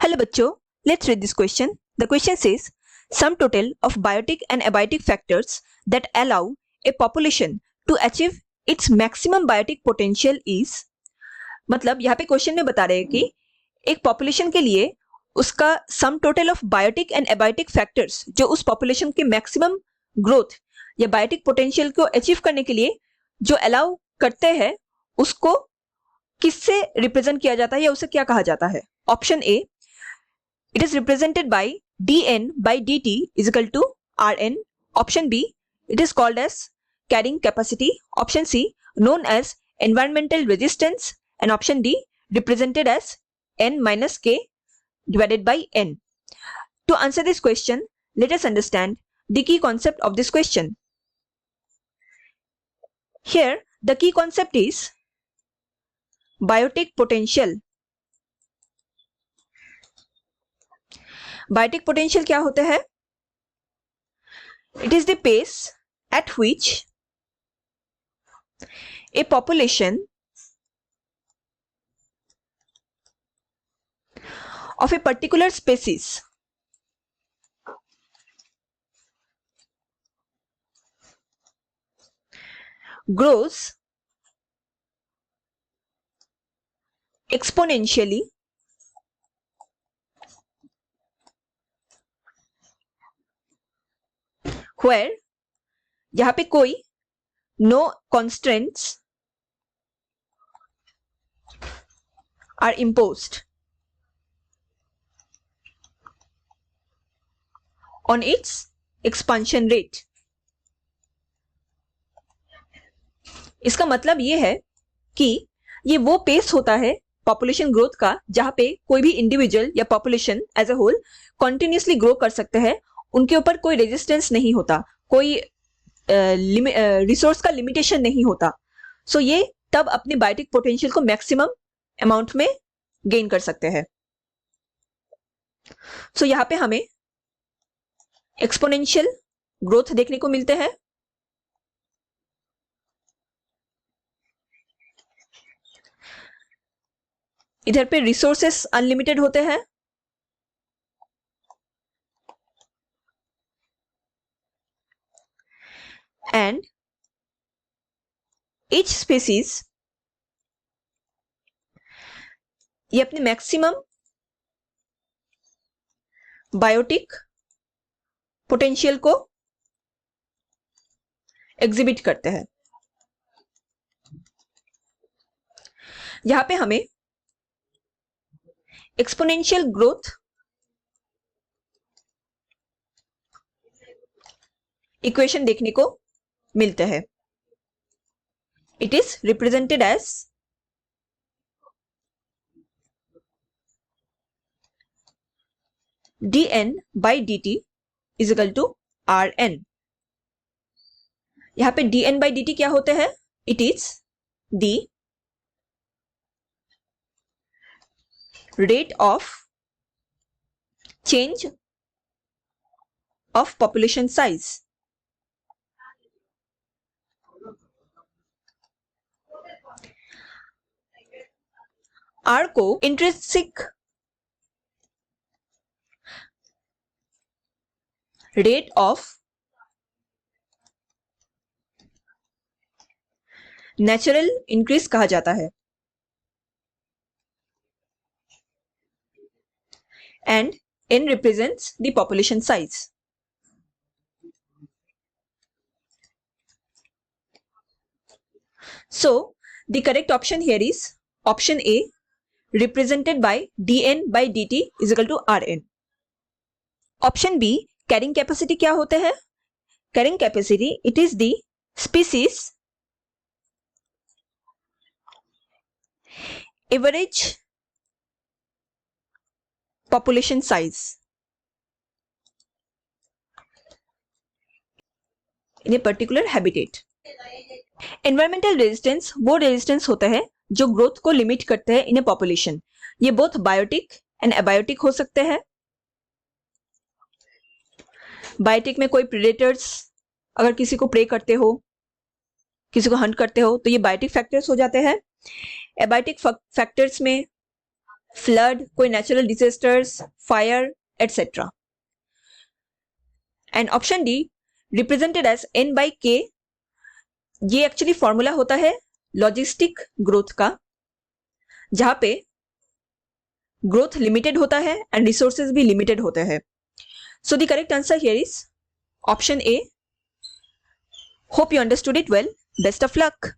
Hello बच्चों, let's read this question. The question says, sum total of biotic and abiotic factors that allow a population to achieve its maximum biotic potential is, मतलब यहाँ पे question में बता रहे हैं कि एक पॉपुलेशन के लिए उसका sum total of biotic and abiotic factors जो उस पॉपुलेशन के मैक्सिमम ग्रोथ या बायोटिक पोटेंशियल को अचीव करने के लिए जो अलाउ करते हैं उसको किससे रिप्रेजेंट किया जाता है या उसे क्या कहा जाता है. Option A, it is represented by dn by dt is equal to rn. Option b, it is called as carrying capacity. Option c, known as environmental resistance. And option d, represented as n minus k divided by n. To answer this question, let us understand the key concept of this question. Here the key concept is biotic potential. Biotic potential क्या होता है? It is the pace at which a population of a particular species grows exponentially where यहाँ पे कोई no constraints are imposed on its expansion rate. इसका मतलब ये है कि ये वो पेस होता है पॉपुलेशन ग्रोथ का जहां पे कोई भी इंडिविजुअल या population as a whole continuously grow कर सकते हैं. उनके ऊपर कोई रेजिस्टेंस नहीं होता, कोई रिसोर्स का लिमिटेशन नहीं होता. सो ये तब अपने बायोटिक पोटेंशियल को मैक्सिमम अमाउंट में गेन कर सकते हैं. सो यहाँ पे हमें एक्सपोनेंशियल ग्रोथ देखने को मिलते हैं. इधर पे रिसोर्सेस अनलिमिटेड होते हैं. And each species ये अपने मैक्सिमम बायोटिक पोटेंशियल को एग्जिबिट करते हैं. यहां पे हमें एक्सपोनेंशियल ग्रोथ इक्वेशन देखने को मिलता है. It is represented as dn by dt is equal to rn. यहां पे dn by dt क्या होते हैं? It is the rate of change of population size. R को intrinsic rate of natural increase कहा जाता है and n represents the population size. So the correct option here is option A, represented by dn by dt is equal to rn. Option B, carrying capacity क्या होते हैं? Carrying capacity, it is the species average population size in a particular habitat. Environmental resistance वो resistance होता है जो growth को limit करते हैं इन ए पॉपुलेशन. ये बोथ बायोटिक एंड एबायोटिक हो सकते हैं. बायोटिक में कोई प्रेडेटर्स अगर किसी को प्रे करते हो, किसी को हंट करते हो, तो ये बायोटिक फैक्टर्स हो जाते हैं. एबायोटिक फैक्टर्स में फ्लड, कोई natural disasters, fire etcetera. And option D represented as N by K, ये एक्चुअली फॉर्मूला होता है लॉजिस्टिक ग्रोथ का, जहां पे ग्रोथ लिमिटेड होता है एंड रिसोर्सेज भी लिमिटेड होते हैं। So the correct answer here is option A. Hope you understood it well. Best of luck.